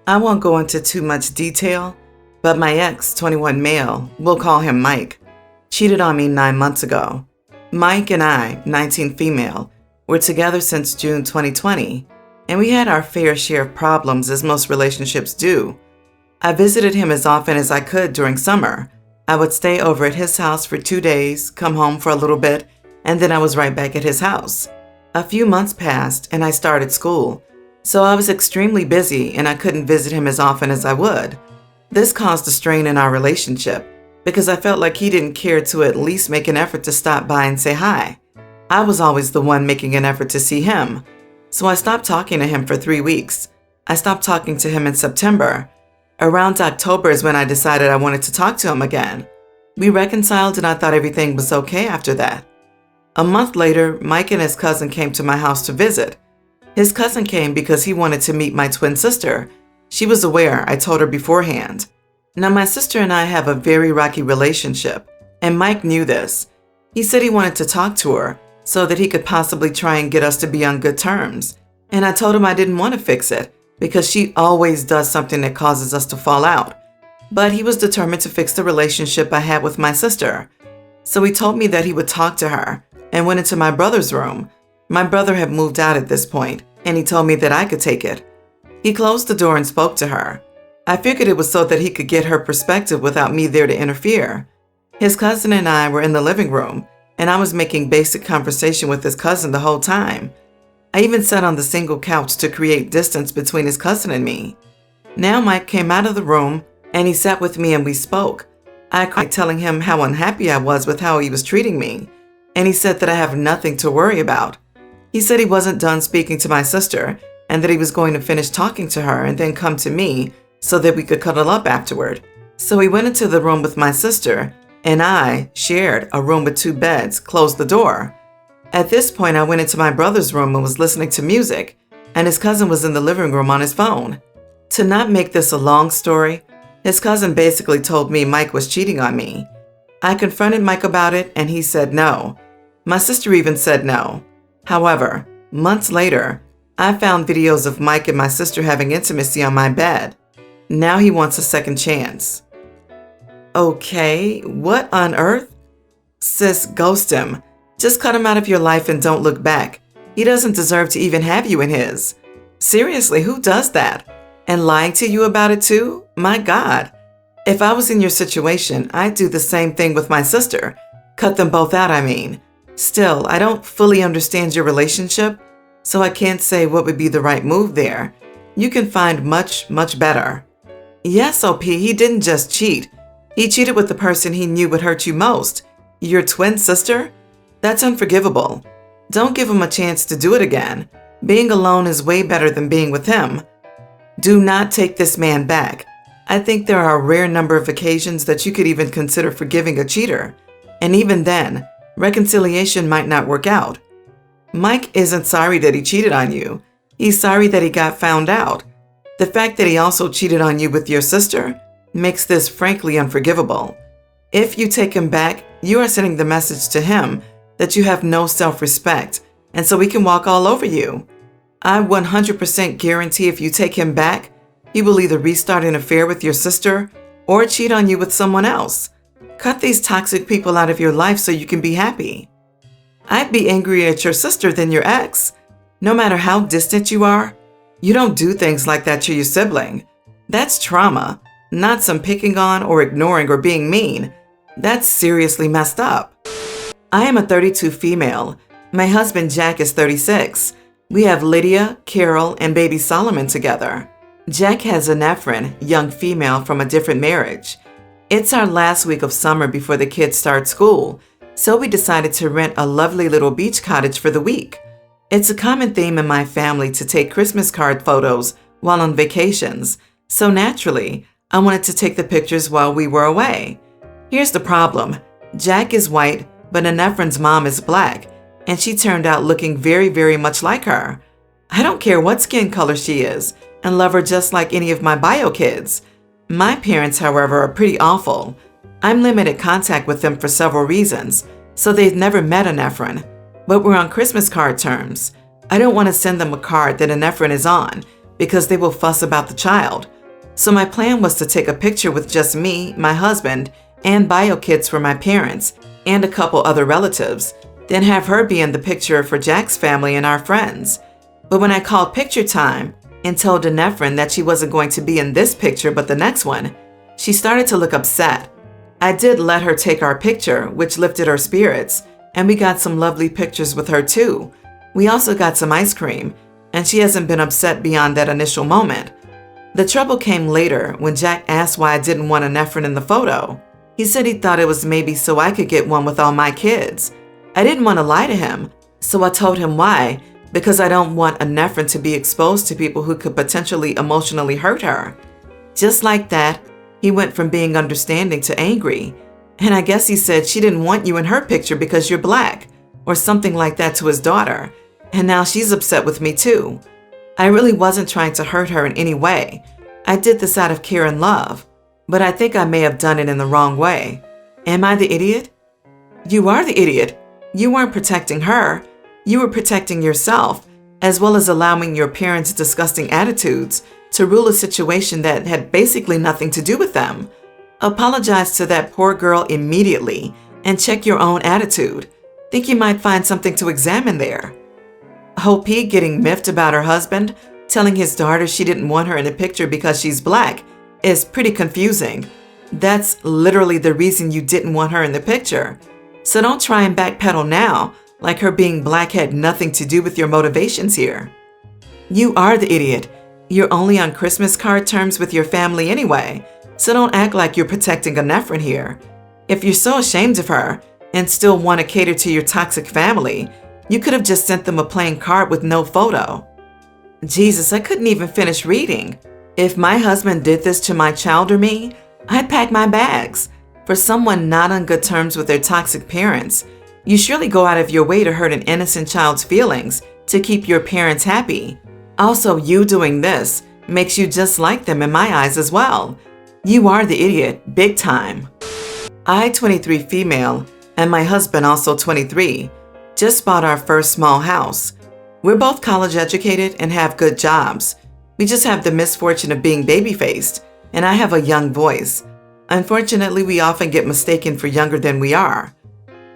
I won't go into too much detail, but my ex, 21 male, we'll call him Mike, cheated on me 9 months ago. Mike and I, 19 female, were together since June 2020, and we had our fair share of problems as most relationships do. I visited him as often as I could during summer. I would stay over at his house for 2 days, come home for a little bit, and then I was right back at his house. A few months passed and I started school, so I was extremely busy and I couldn't visit him as often as I would. This caused a strain in our relationship because I felt like he didn't care to at least make an effort to stop by and say hi. I was always the one making an effort to see him, so I stopped talking to him for 3 weeks. I stopped talking to him in September. Around October is when I decided I wanted to talk to him again. We reconciled and I thought everything was okay after that. A month later, Mike and his cousin came to my house to visit. His cousin came because he wanted to meet my twin sister. She was aware, I told her beforehand. Now, my sister and I have a very rocky relationship, and Mike knew this. He said he wanted to talk to her so that he could possibly try and get us to be on good terms. And I told him I didn't want to fix it because she always does something that causes us to fall out. But he was determined to fix the relationship I had with my sister. So he told me that he would talk to her and went into my brother's room. My brother had moved out at this point, and he told me that I could take it. He closed the door and spoke to her. I figured it was so that he could get her perspective without me there to interfere. His cousin and I were in the living room, and I was making basic conversation with his cousin the whole time. I even sat on the single couch to create distance between his cousin and me. Now Mike came out of the room, and he sat with me and we spoke. I cried telling him how unhappy I was with how he was treating me, and he said that I have nothing to worry about. He said he wasn't done speaking to my sister and that he was going to finish talking to her and then come to me so that we could cuddle up afterward. So he went into the room with my sister, and I shared a room with 2 beds, closed the door. At this point, I went into my brother's room and was listening to music, and his cousin was in the living room on his phone. To not make this a long story, his cousin basically told me Mike was cheating on me. I confronted Mike about it, and he said no. My sister even said no. However, months later, I found videos of Mike and my sister having intimacy on my bed. Now he wants a second chance. Okay, what on earth? Sis, ghost him. Just cut him out of your life and don't look back. He doesn't deserve to even have you in his. Seriously, who does that? And lying to you about it too? My God. If I was in your situation, I'd do the same thing with my sister. Cut them both out, I mean. Still, I don't fully understand your relationship, so I can't say what would be the right move there. You can find much, much better. Yes, OP, he didn't just cheat. He cheated with the person he knew would hurt you most. Your twin sister? That's unforgivable. Don't give him a chance to do it again. Being alone is way better than being with him. Do not take this man back. I think there are a rare number of occasions that you could even consider forgiving a cheater. And even then, reconciliation might not work out. Mike isn't sorry that he cheated on you. He's sorry that he got found out. The fact that he also cheated on you with your sister makes this frankly unforgivable. If you take him back, you are sending the message to him that you have no self-respect, and so he can walk all over you. I 100% guarantee if you take him back, he will either restart an affair with your sister or cheat on you with someone else. Cut these toxic people out of your life so you can be happy. I'd be angrier at your sister than your ex. No matter how distant you are, you don't do things like that to your sibling. That's trauma, not some picking on or ignoring or being mean. That's seriously messed up. I am a 32 female. My husband Jack is 36. We have Lydia, Carol, and baby Solomon together. Jack has a nephew, young female from a different marriage. It's our last week of summer before the kids start school, so we decided to rent a lovely little beach cottage for the week. It's a common theme in my family to take Christmas card photos while on vacations, so naturally, I wanted to take the pictures while we were away. Here's the problem. Jack is white, but Anefren's mom is black, and she turned out looking very, very much like her. I don't care what skin color she is, and love her just like any of my bio kids. My parents, however, are pretty awful. I'm limited contact with them for several reasons, so they've never met Anefren, but we're on Christmas card terms. I don't want to send them a card that Anefren is on, because they will fuss about the child. So my plan was to take a picture with just me, my husband, and bio kits for my parents and a couple other relatives, then have her be in the picture for Jack's family and our friends. But when I called picture time and told Denefrin that she wasn't going to be in this picture but the next one, she started to look upset. I did let her take our picture, which lifted her spirits, and we got some lovely pictures with her too. We also got some ice cream, and she hasn't been upset beyond that initial moment. The trouble came later when Jack asked why I didn't want a Nefrin in the photo. He said he thought it was maybe so I could get one with all my kids. I didn't want to lie to him, so I told him why, because I don't want a Nefrin to be exposed to people who could potentially emotionally hurt her. Just like that, he went from being understanding to angry. And I guess he said she didn't want you in her picture because you're black, or something like that to his daughter. And now she's upset with me too. I really wasn't trying to hurt her in any way. I did this out of care and love, but I think I may have done it in the wrong way. Am I the idiot? You are the idiot. You weren't protecting her. You were protecting yourself, as well as allowing your parents' disgusting attitudes to rule a situation that had basically nothing to do with them. Apologize to that poor girl immediately and check your own attitude. Think you might find something to examine there. Hope P getting miffed about her husband, telling his daughter she didn't want her in the picture because she's black, is pretty confusing. That's literally the reason you didn't want her in the picture. So don't try and backpedal now, like her being black had nothing to do with your motivations here. You are the idiot. You're only on Christmas card terms with your family anyway, so don't act like you're protecting a Nefrin here. If you're so ashamed of her and still want to cater to your toxic family, you could have just sent them a plain card with no photo. Jesus, I couldn't even finish reading. If my husband did this to my child or me, I'd pack my bags. For someone not on good terms with their toxic parents, you surely go out of your way to hurt an innocent child's feelings to keep your parents happy. Also, you doing this makes you just like them in my eyes as well. You are the idiot, big time. I, 23 female, and my husband, also 23, just bought our first small house. We're both college educated and have good jobs. We just have the misfortune of being baby-faced, and I have a young voice. Unfortunately, we often get mistaken for younger than we are.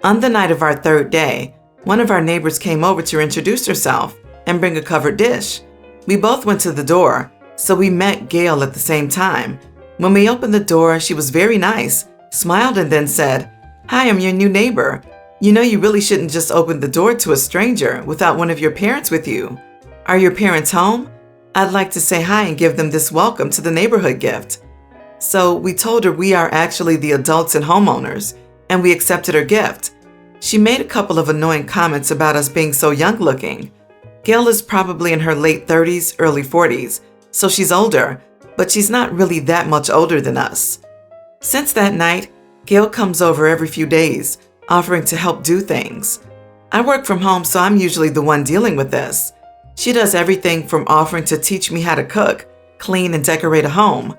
On the night of our third day, one of our neighbors came over to introduce herself and bring a covered dish. We both went to the door, so we met Gail at the same time. When we opened the door, she was very nice, smiled, and then said, "Hi, I'm your new neighbor. You know you really shouldn't just open the door to a stranger without one of your parents with you. Are your parents home? I'd like to say hi and give them this welcome to the neighborhood gift." So we told her we are actually the adults and homeowners, and we accepted her gift. She made a couple of annoying comments about us being so young looking. Gail is probably in her late 30s, early 40s, so she's older, but she's not really that much older than us. Since that night, Gail comes over every few days, offering to help do things. I work from home, so I'm usually the one dealing with this. She does everything from offering to teach me how to cook, clean, and decorate a home.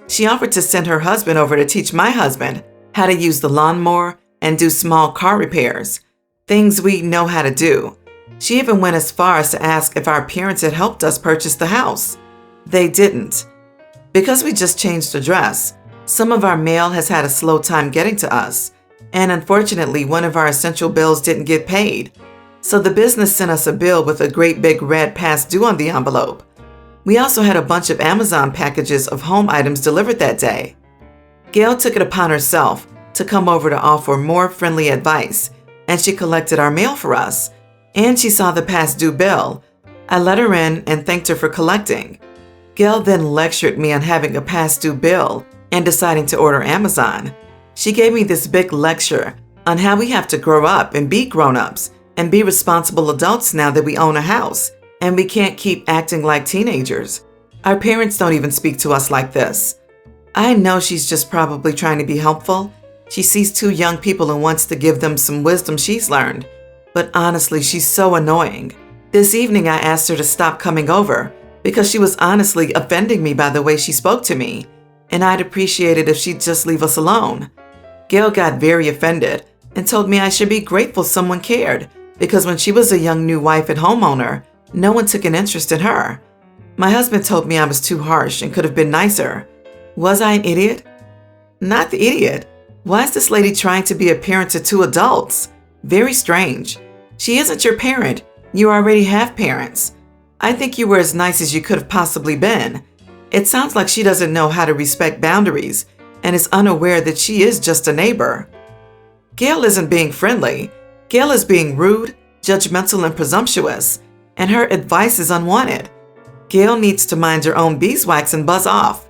She offered to send her husband over to teach my husband how to use the lawnmower and do small car repairs, things we know how to do. She even went as far as to ask if our parents had helped us purchase the house. They didn't. Because we just changed address, some of our mail has had a slow time getting to us, and unfortunately one of our essential bills didn't get paid. So the business sent us a bill with a great big red past due on the envelope. We also had a bunch of Amazon packages of home items delivered that day. Gail took it upon herself to come over to offer more friendly advice, and she collected our mail for us, and she saw the past due bill. I let her in and thanked her for collecting. Gail then lectured me on having a past due bill and deciding to order Amazon. She gave me this big lecture on how we have to grow up and be grown-ups and be responsible adults now that we own a house, and we can't keep acting like teenagers. Our parents don't even speak to us like this. I know she's just probably trying to be helpful. She sees two young people and wants to give them some wisdom she's learned. But honestly, she's so annoying. This evening I asked her to stop coming over because she was honestly offending me by the way she spoke to me, and I'd appreciate it if she'd just leave us alone. Gail got very offended and told me I should be grateful someone cared, because when she was a young new wife and homeowner, no one took an interest in her. My husband told me I was too harsh and could have been nicer. Was I an idiot? Not the idiot. Why is this lady trying to be a parent to two adults? Very strange. She isn't your parent. You already have parents. I think you were as nice as you could have possibly been. It sounds like she doesn't know how to respect boundaries and is unaware that she is just a neighbor. Gail isn't being friendly. Gail is being rude, judgmental, and presumptuous, and her advice is unwanted. Gail needs to mind her own beeswax and buzz off.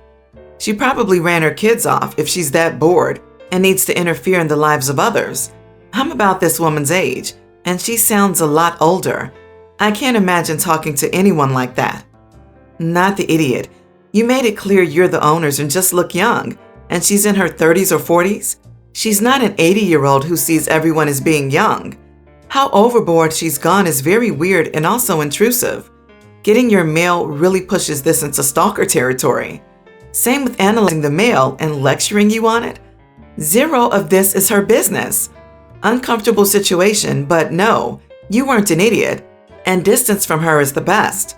She probably ran her kids off if she's that bored and needs to interfere in the lives of others. I'm about this woman's age, and she sounds a lot older. I can't imagine talking to anyone like that. Not the idiot. You made it clear you're the owners and just look young, and she's in her 30s or 40s. She's not an 80-year-old who sees everyone as being young. How overboard she's gone is very weird and also intrusive. Getting your mail really pushes this into stalker territory. Same with analyzing the mail and lecturing you on it. Zero of this is her business. Uncomfortable situation, but no, you weren't an idiot, and distance from her is the best.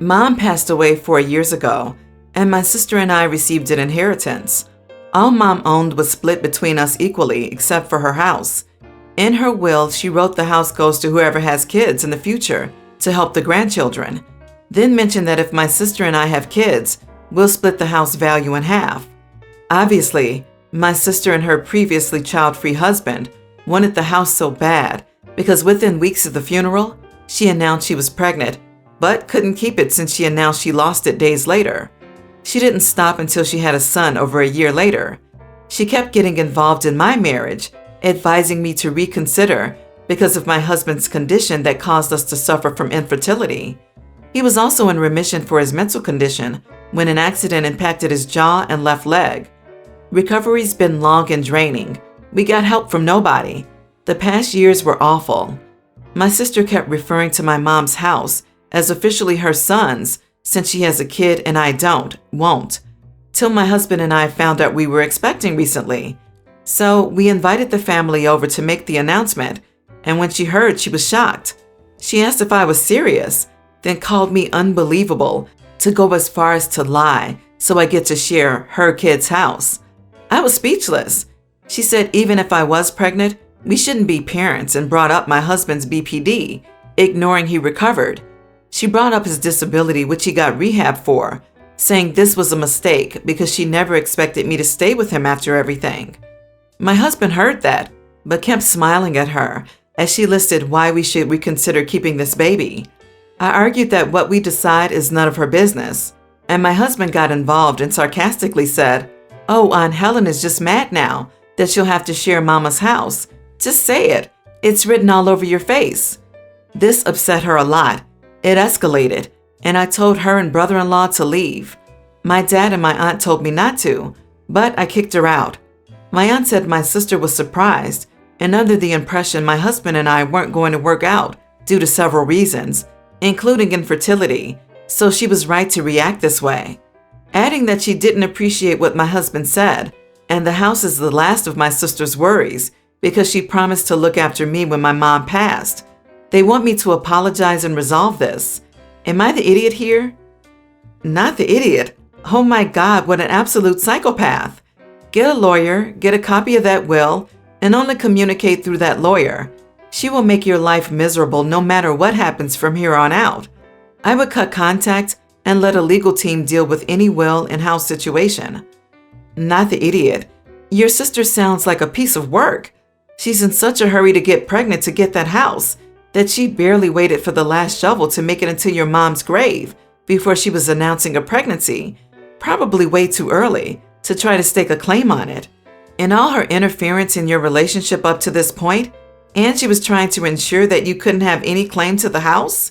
Mom passed away 4 years ago, and my sister and I received an inheritance. All Mom owned was split between us equally, except for her house. In her will, she wrote the house goes to whoever has kids in the future to help the grandchildren, then mentioned that if my sister and I have kids, we'll split the house value in half. Obviously, my sister and her previously child-free husband wanted the house so bad because within weeks of the funeral, she announced she was pregnant, but couldn't keep it since she announced she lost it days later. She didn't stop until she had a son over a year later. She kept getting involved in my marriage, advising me to reconsider because of my husband's condition that caused us to suffer from infertility. He was also in remission for his mental condition when an accident impacted his jaw and left leg. Recovery's been long and draining. We got help from nobody. The past years were awful. My sister kept referring to my mom's house as officially her son's since she has a kid and I won't, till my husband and I found out we were expecting recently. So we invited the family over to make the announcement, and when she heard, she was shocked. She asked if I was serious, then called me unbelievable to go as far as to lie so I get to share her kid's house. I was speechless. She said even if I was pregnant, we shouldn't be parents and brought up my husband's BPD, ignoring he recovered. She brought up his disability, which he got rehab for, saying this was a mistake because she never expected me to stay with him after everything. My husband heard that, but kept smiling at her as she listed why we should reconsider keeping this baby. I argued that what we decide is none of her business, and my husband got involved and sarcastically said, "Oh, Aunt Helen is just mad now that she'll have to share Mama's house. Just say it. It's written all over your face." This upset her a lot. It escalated, and I told her and brother-in-law to leave. My dad and my aunt told me not to, but I kicked her out. My aunt said my sister was surprised and under the impression my husband and I weren't going to work out due to several reasons, including infertility, so she was right to react this way, adding that she didn't appreciate what my husband said, and the house is the last of my sister's worries because she promised to look after me when my mom passed. They want me to apologize and resolve this. Am I the idiot here? Not the idiot. Oh my God, what an absolute psychopath. Get a lawyer, get a copy of that will, and only communicate through that lawyer. She will make your life miserable no matter what happens from here on out. I would cut contact and let a legal team deal with any will and house situation. Not the idiot. Your sister sounds like a piece of work. She's in such a hurry to get pregnant to get that house that she barely waited for the last shovel to make it into your mom's grave before she was announcing a pregnancy, probably way too early to try to stake a claim on it. In all her interference in your relationship up to this point, and she was trying to ensure that you couldn't have any claim to the house?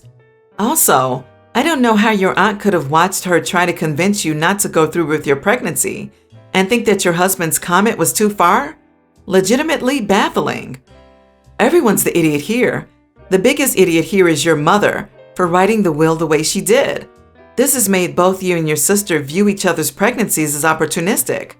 Also, I don't know how your aunt could have watched her try to convince you not to go through with your pregnancy and think that your husband's comment was too far? Legitimately baffling. Everyone's the idiot here. The biggest idiot here is your mother for writing the will the way she did. This has made both you and your sister view each other's pregnancies as opportunistic.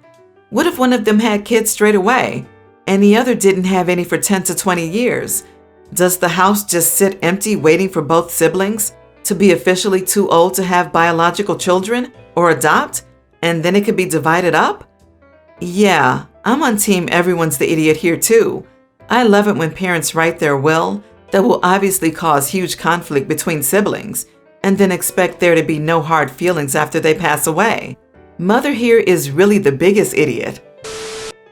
What if one of them had kids straight away and the other didn't have any for 10 to 20 years? Does the house just sit empty waiting for both siblings? To be officially too old to have biological children or adopt, and then it could be divided up? Yeah, I'm on team everyone's the idiot here too. I love it when parents write their will that will obviously cause huge conflict between siblings and then expect there to be no hard feelings after they pass away. Mother here is really the biggest idiot.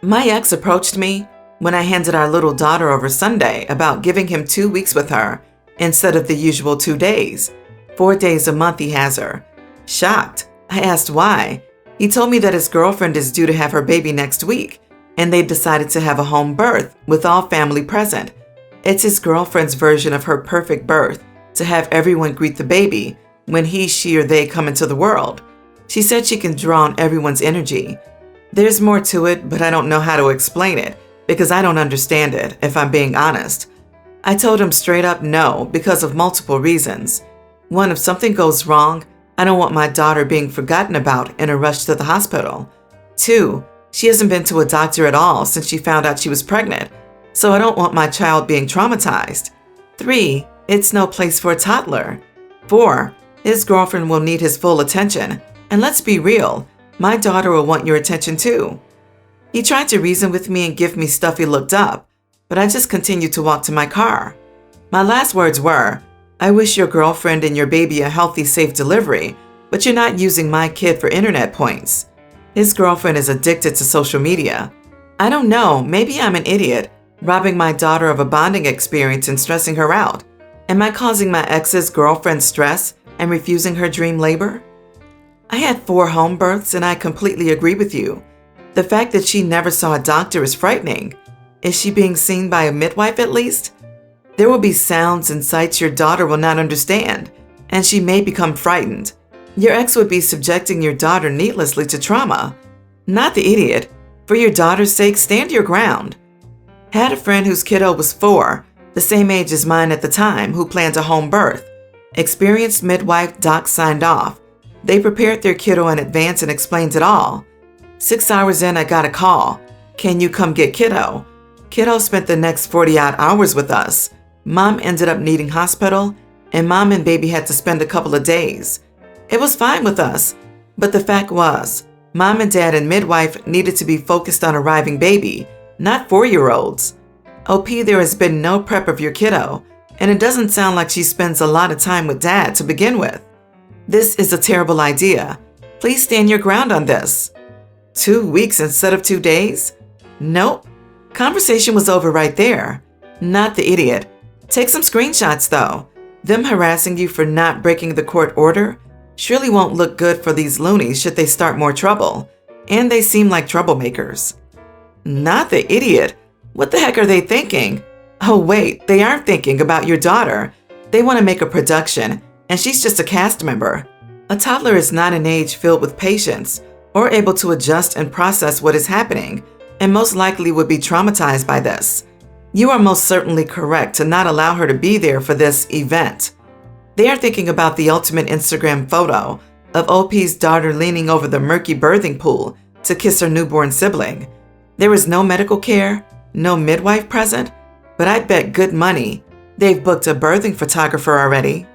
My ex approached me when I handed our little daughter over Sunday about giving him 2 weeks with her instead of the usual 2 days. 4 days a month he has her. Shocked, I asked why. He told me that his girlfriend is due to have her baby next week, and they've decided to have a home birth with all family present. It's his girlfriend's version of her perfect birth, to have everyone greet the baby when he, she, or they come into the world. She said she can draw on everyone's energy. There's more to it, but I don't know how to explain it because I don't understand it, if I'm being honest. I told him straight up no because of multiple reasons. One, if something goes wrong, I don't want my daughter being forgotten about in a rush to the hospital. 2, she hasn't been to a doctor at all since she found out she was pregnant, so I don't want my child being traumatized. 3, it's no place for a toddler. 4, his girlfriend will need his full attention, and let's be real, my daughter will want your attention too. He tried to reason with me and give me stuff he looked up, but I just continued to walk to my car. My last words were, I wish your girlfriend and your baby a healthy, safe delivery, but you're not using my kid for internet points. His girlfriend is addicted to social media. I don't know, maybe I'm an idiot, robbing my daughter of a bonding experience and stressing her out. Am I causing my ex's girlfriend stress and refusing her dream labor? I had 4 home births and I completely agree with you. The fact that she never saw a doctor is frightening. Is she being seen by a midwife at least? There will be sounds and sights your daughter will not understand, and she may become frightened. Your ex would be subjecting your daughter needlessly to trauma. Not the idiot. For your daughter's sake, stand your ground. Had a friend whose kiddo was 4, the same age as mine at the time, who planned a home birth. Experienced midwife doc signed off. They prepared their kiddo in advance and explained it all. 6 hours in, I got a call. Can you come get kiddo? Kiddo spent the next 40-odd hours with us. Mom ended up needing hospital, and mom and baby had to spend a couple of days. It was fine with us, but the fact was, mom and dad and midwife needed to be focused on arriving baby, not 4-year-olds. OP, there has been no prep of your kiddo, and it doesn't sound like she spends a lot of time with dad to begin with. This is a terrible idea. Please stand your ground on this. 2 weeks instead of 2 days? Nope. Conversation was over right there. Not the idiot. Take some screenshots though. Them harassing you for not breaking the court order surely won't look good for these loonies should they start more trouble. And they seem like troublemakers. Not the idiot. What the heck are they thinking? Oh wait, they aren't thinking about your daughter. They want to make a production, and she's just a cast member. A toddler is not an age filled with patience or able to adjust and process what is happening, and most likely would be traumatized by this. You are most certainly correct to not allow her to be there for this event. They are thinking about the ultimate Instagram photo of OP's daughter leaning over the murky birthing pool to kiss her newborn sibling. There is no medical care, no midwife present, but I'd bet good money they've booked a birthing photographer already.